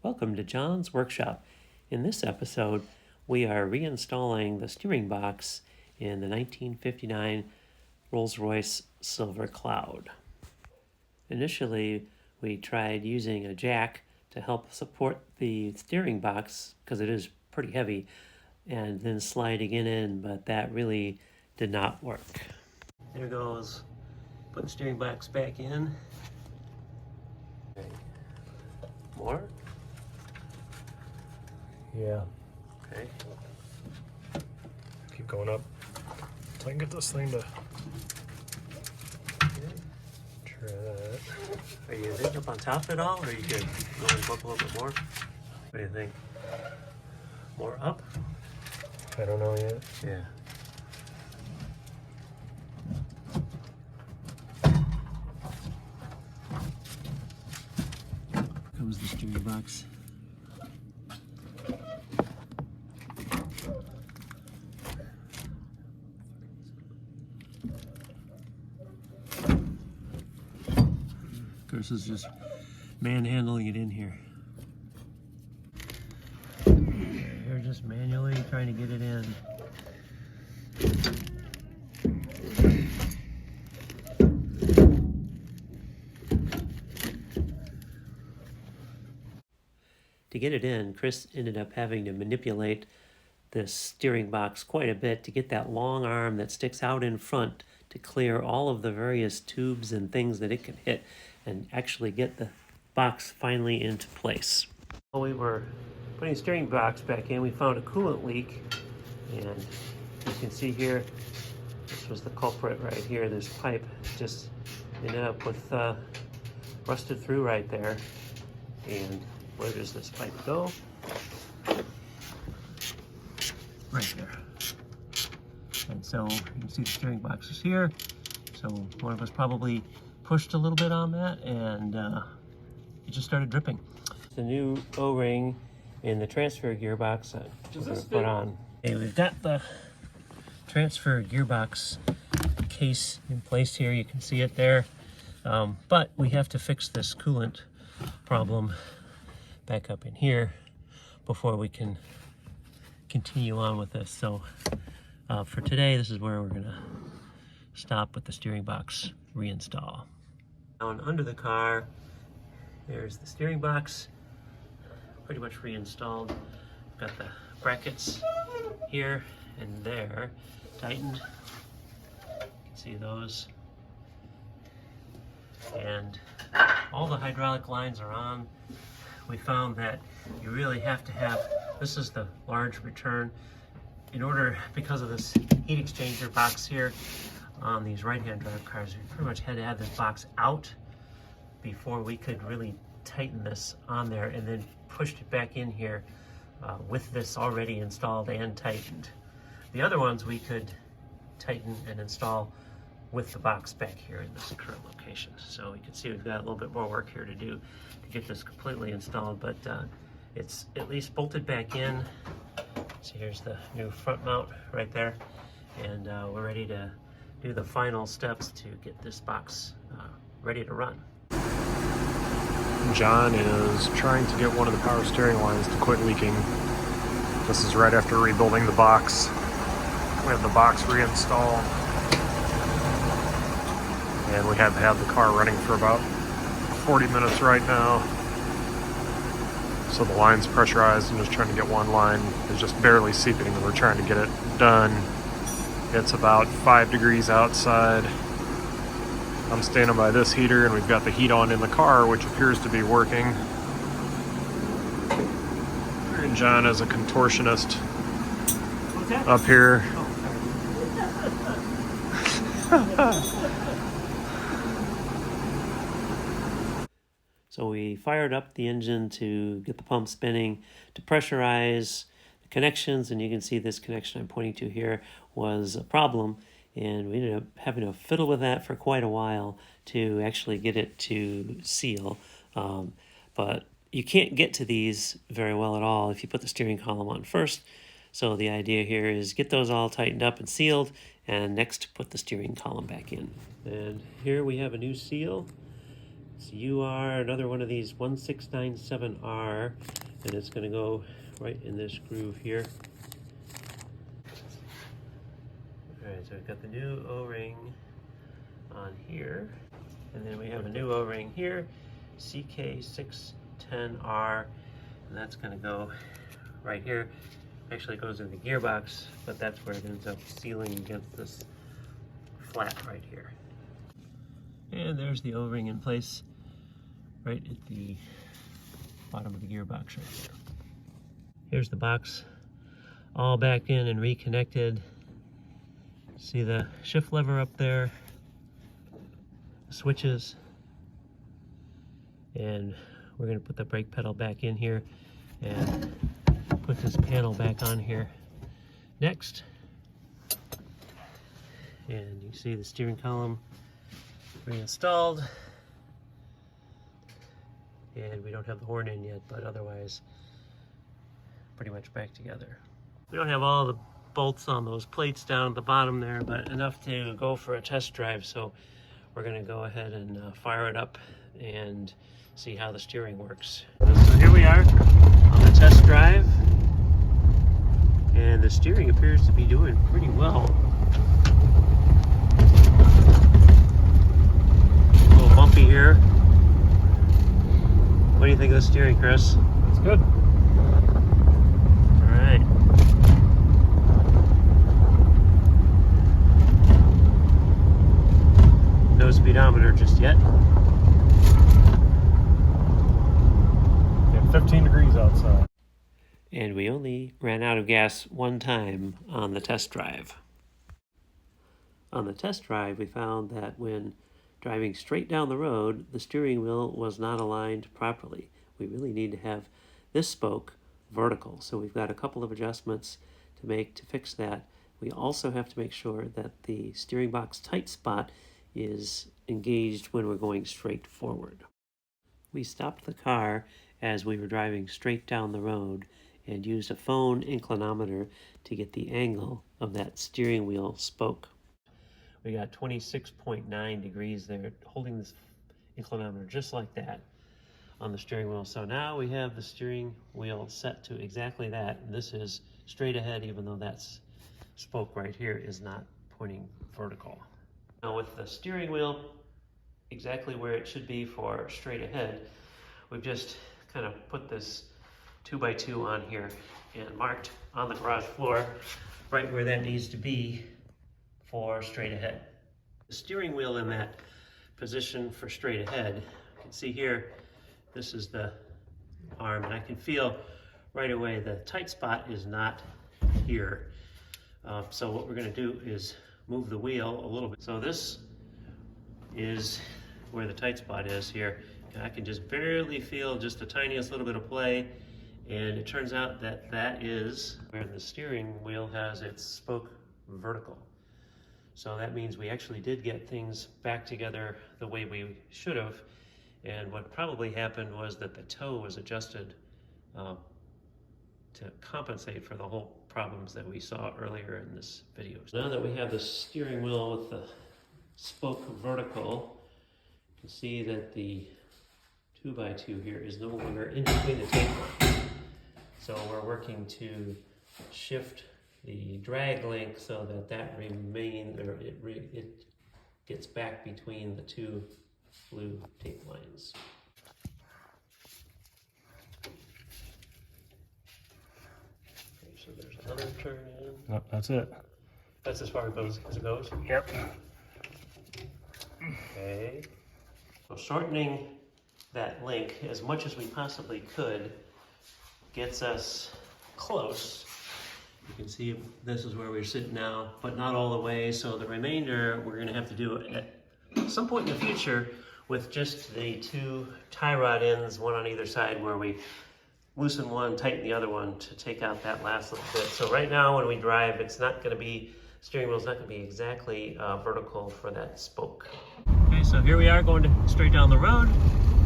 Welcome to John's Workshop. In this episode, we are reinstalling the steering box in the 1959 Rolls-Royce Silver Cloud. Initially, we tried using a jack to help support the steering box because it is pretty heavy, and then sliding it in, but that really did not work. There goes, put the steering box back in. Okay. More? Yeah. Okay. Keep going up. So I can get this thing to try that. Are you hitting up on top at all, or you could go and up a little bit more? What do you think? More up? I don't know yet. Yeah. Comes the steering box. Of course, it's just manhandling it in here. You're just manually trying to get it in. To get it in, Chris ended up having to manipulate this steering box quite a bit to get that long arm that sticks out in front to clear all of the various tubes and things that it can hit and actually get the box finally into place. While we were putting the steering box back in, we found a coolant leak, and you can see here, this was the culprit right here. This pipe just ended up with rusted through right there. And where does this pipe go? Right there. And so you can see the steering box is here. So one of us probably pushed a little bit on that, and it just started dripping. The new O-ring in the transfer gearbox that we're going to put on. Okay, we've got the transfer gearbox case in place here. You can see it there. But we have to fix this coolant problem back up in here before we can continue on with this. So for today, this is where we're going to stop with the steering box reinstall. Down under the car, there's the steering box, pretty much reinstalled. Got the brackets here and there tightened. You can see those. And all the hydraulic lines are on. We found that you really have to have, this is the large return, in order, because of this heat exchanger box here on these right-hand drive cars, we pretty much had to have this box out before we could really tighten this on there, and then pushed it back in here with this already installed and tightened. The other ones we could tighten and install with the box back here in this current location. So you can see we've got a little bit more work here to do to get this completely installed, but it's at least bolted back in. So here's the new front mount right there, and we're ready to do the final steps to get this box ready to run. John is trying to get one of the power steering lines to quit leaking. This is right after rebuilding the box. We have the box reinstalled, and we have had the car running for about 40 minutes right now. So the line's pressurized. I'm just trying to get one line. It's just barely seeping, and we're trying to get it done. It's about 5 degrees outside. I'm standing by this heater, and we've got the heat on in the car, which appears to be working. And John is a contortionist up here. So we fired up the engine to get the pump spinning, to pressurize the connections, and you can see this connection I'm pointing to here was a problem, and we ended up having to fiddle with that for quite a while to actually get it to seal. But you can't get to these very well at all if you put the steering column on first. So the idea here is get those all tightened up and sealed, and next put the steering column back in. And here we have a new seal. It's UR, another one of these 1697R, and it's going to go right in this groove here. Alright, so we've got the new O-ring on here, and then we have a new O-ring here, CK610R, and that's going to go right here. Actually, it goes in the gearbox, but that's where it ends up sealing against this flat right here. And there's the O-ring in place right at the bottom of the gearbox right there. Here's the box all back in and reconnected. See the shift lever up there, switches, and we're going to put the brake pedal back in here and put this panel back on here next. And you see the steering column reinstalled, and we don't have the horn in yet, but otherwise pretty much back together. We don't have all the bolts on those plates down at the bottom there, but enough to go for a test drive, so we're going to go ahead and fire it up and see how the steering works. So here we are on the test drive, and the steering appears to be doing pretty well. A little bumpy here. What do you think of the steering, Chris? It's good. All right. No speedometer just yet. Yeah, 15 degrees outside. And we only ran out of gas one time on the test drive. On the test drive, we found that when driving straight down the road, the steering wheel was not aligned properly. We really need to have this spoke vertical. So we've got a couple of adjustments to make to fix that. We also have to make sure that the steering box tight spot is engaged when we're going straight forward. We stopped the car as we were driving straight down the road and used a phone inclinometer to get the angle of that steering wheel spoke. We got 26.9 degrees there, holding this inclinometer just like that on the steering wheel. So now we have the steering wheel set to exactly that, and this is straight ahead, even though that spoke right here is not pointing vertical. Now with the steering wheel exactly where it should be for straight ahead, we've just kind of put this 2x2 on here and marked on the garage floor right where that needs to be for straight ahead. The steering wheel in that position for straight ahead, you can see here, this is the arm, and I can feel right away the tight spot is not here. So what we're going to do is move the wheel a little bit. So this is where the tight spot is here, and I can just barely feel just the tiniest little bit of play, and it turns out that that is where the steering wheel has its spoke vertical. So that means we actually did get things back together the way we should have, and what probably happened was that the toe was adjusted to compensate for the whole problems that we saw earlier in this video. So now that we have the steering wheel with the spoke vertical, you can see that the 2x2 here is no longer in between the tape lines. So we're working to shift the drag link so that that remains, or it gets back between the two blue tape lines. Okay, so there's another turn in. No, that's it. That's as far as it goes? Yep. Okay. So shortening that link as much as we possibly could gets us close. You can see this is where we're sitting now, but not all the way. So the remainder we're going to have to do at some point in the future with just the two tie rod ends, one on either side, where we loosen one, tighten the other one to take out that last little bit. So right now when we drive, it's not going to be, steering wheel's not going to be exactly vertical for that spoke. Okay, so here we are going straight down the road,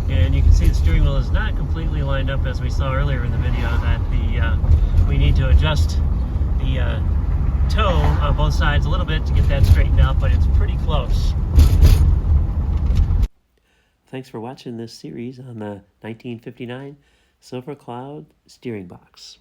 and you can see the steering wheel is not completely lined up as we saw earlier in the video, that we need to adjust the toe on both sides a little bit to get that straightened out, but it's pretty close. Thanks for watching this series on the 1959 Silver Cloud steering box.